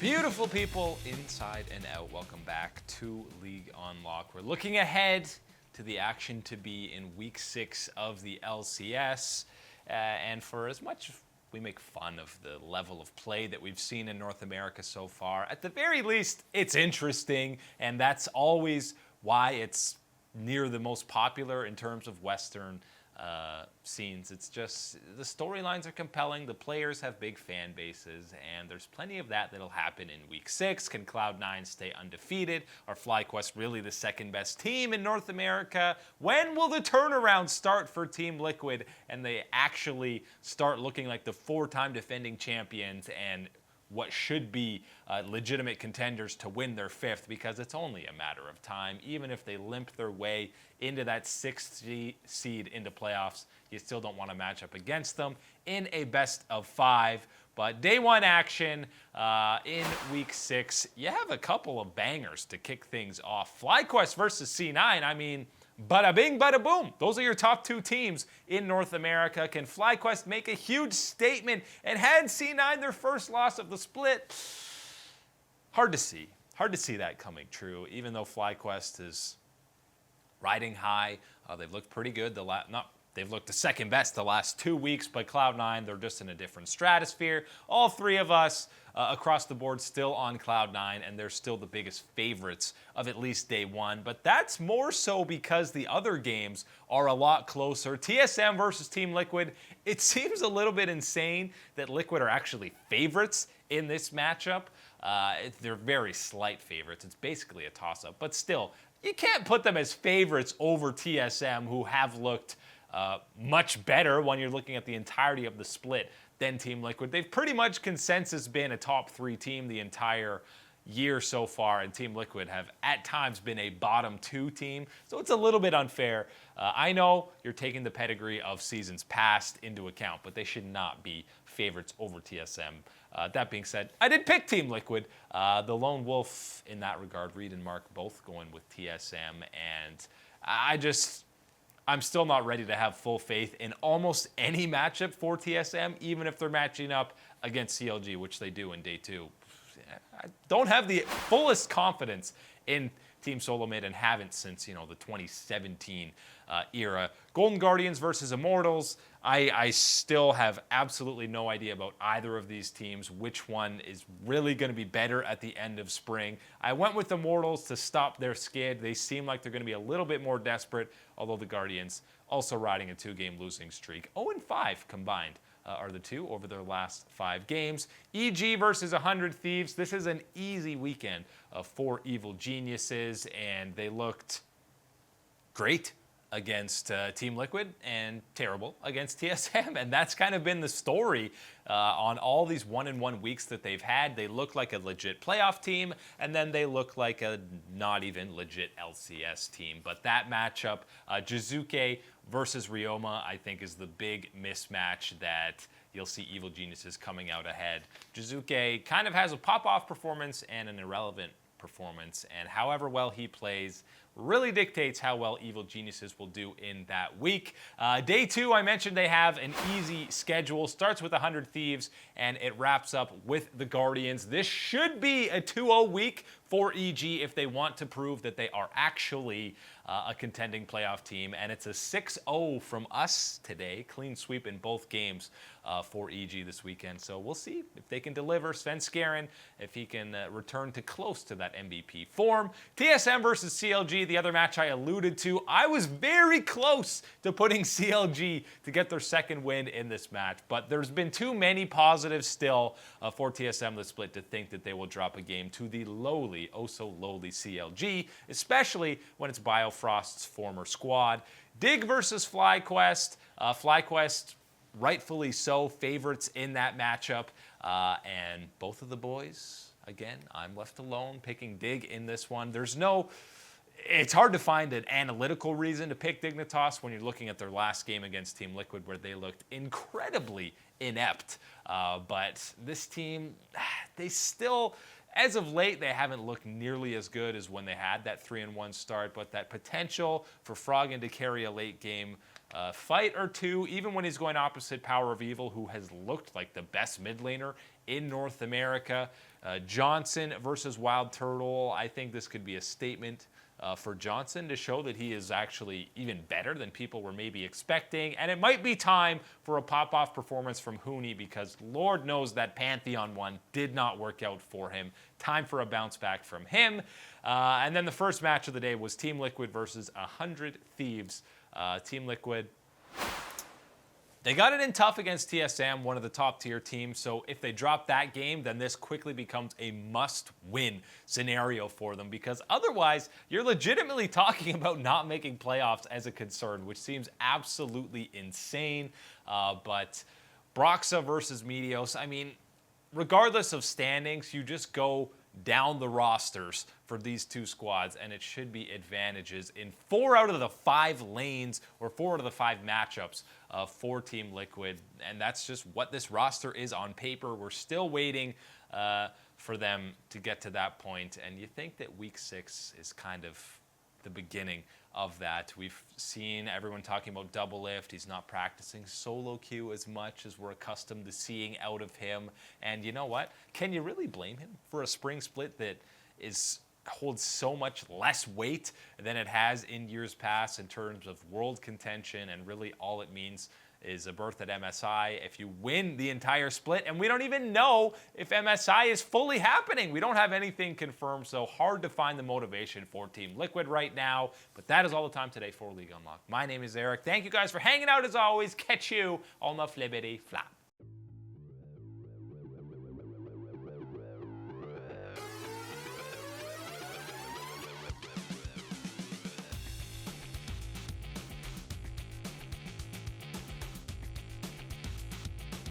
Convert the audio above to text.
Beautiful people inside and out, welcome back to League Unlock. We're looking ahead to the action to be in Week 6 of the LCS. And for as much we make fun of the level of play that we've seen in North America so far, at the very least, it's interesting, and that's always why it's near the most popular in terms of Western scenes. It's just the storylines are compelling, the players have big fan bases, and there's plenty of that'll happen in Week 6. Can Cloud9 stay undefeated? Are FlyQuest really the second best team in North America? When will the turnaround start for Team Liquid and they actually start looking like the 4-time defending champions and what should be legitimate contenders to win their 5th, because it's only a matter of time. Even if they limp their way into that 6th seed into playoffs, you still don't want to match up against them in a best of 5. But day 1 action in Week 6, you have a couple of bangers to kick things off. FlyQuest versus C9, I mean, bada bing, bada boom. Those are your top 2 teams in North America. Can FlyQuest make a huge statement and hand C9 their first loss of the split? Hard to see. Hard to see that coming true, even though FlyQuest is riding high. They've looked pretty good. They've looked the second best the last 2 weeks, but Cloud9, they're just in a different stratosphere. All 3 of us across the board still on Cloud9, and they're still the biggest favorites of at least day 1. But that's more so because the other games are a lot closer. TSM versus Team Liquid, it seems a little bit insane that Liquid are actually favorites in this matchup. They're very slight favorites. It's basically a toss-up. But still, you can't put them as favorites over TSM, who have looked much better when you're looking at the entirety of the split than Team Liquid. They've pretty much consensus been a top 3 team the entire year so far, and Team Liquid have at times been a bottom 2 team, so it's a little bit unfair. I know you're taking the pedigree of seasons past into account, but they should not be favorites over TSM. That being said, I did pick Team Liquid. The lone wolf in that regard, Reed and Mark both going with TSM, and I'm still not ready to have full faith in almost any matchup for TSM, even if they're matching up against CLG, which they do in day 2. I don't have the fullest confidence in Team Solo Mid and haven't since, the 2017 era. Golden Guardians versus Immortals. I still have absolutely no idea about either of these teams, which one is really going to be better at the end of spring. I went with Immortals to stop their skid. They seem like they're going to be a little bit more desperate, although the Guardians also riding a 2-game losing streak. 0-5 combined are the 2 over their last 5 games. EG versus 100 Thieves. This is an easy weekend for Evil Geniuses, and they looked great against Team Liquid and terrible against TSM, and that's kind of been the story on all these 1-1 weeks that they've had. They look like a legit playoff team, and then they look like a not even legit LCS team. But that matchup, Jizuke versus Ryoma, I think is the big mismatch that you'll see Evil Geniuses coming out ahead. Jizuke kind of has a pop-off performance and an irrelevant performance, and however well he plays really dictates how well Evil Geniuses will do in that week. Day 2, I mentioned they have an easy schedule. Starts with 100 Thieves, and it wraps up with the Guardians. This should be a 2-0 week for EG if they want to prove that they are actually a contending playoff team. And it's a 6-0 from us today. Clean sweep in both games for EG this weekend. So we'll see if they can deliver. Sven Skaren, if he can return to close to that MVP form. TSM versus CLG, the other match I alluded to. I was very close to putting CLG to get their second win in this match, but there's been too many positives still for TSM the split to think that they will drop a game to the lowly, oh so lowly CLG, especially when it's Biofrost's former squad. Dig versus FlyQuest. FlyQuest, rightfully so, favorites in that matchup, and both of the boys, again, I'm left alone picking Dig in this one. It's hard to find an analytical reason to pick Dignitas when you're looking at their last game against Team Liquid, where they looked incredibly inept. But this team, they still, as of late, they haven't looked nearly as good as when they had that 3-1 start. But that potential for Froggen to carry a late game fight or two, even when he's going opposite Power of Evil, who has looked like the best mid laner in North America. Johnson versus Wild Turtle. I think this could be a statement for Johnson to show that he is actually even better than people were maybe expecting. And it might be time for a pop-off performance from Hooney, because Lord knows that Pantheon one did not work out for him. Time for a bounce back from him. And then the first match of the day was Team Liquid versus 100 Thieves. Team Liquid, they got it in tough against TSM, one of the top-tier teams. So if they drop that game, then this quickly becomes a must-win scenario for them, because otherwise, you're legitimately talking about not making playoffs as a concern, which seems absolutely insane. But Broxa versus Meteos, I mean, regardless of standings, you just go down the rosters for these two squads, and it should be advantages in 4 out of the 5 lanes, or 4 out of the 5 matchups for Team Liquid. And that's just what this roster is on paper. We're still waiting for them to get to that point, and you think that week 6 is kind of the beginning of that. We've seen everyone talking about Double Lift. He's not practicing solo queue as much as we're accustomed to seeing out of him. And you know what? Can you really blame him for a spring split that holds so much less weight than it has in years past in terms of world contention, and really all it means is a berth at MSI if you win the entire split, and we don't even know if MSI is fully happening. We don't have anything confirmed, so hard to find the motivation for Team Liquid right now. But that is all the time today for League Unlocked. My name is Eric. Thank you guys for hanging out as always. Catch you on the flippity flap.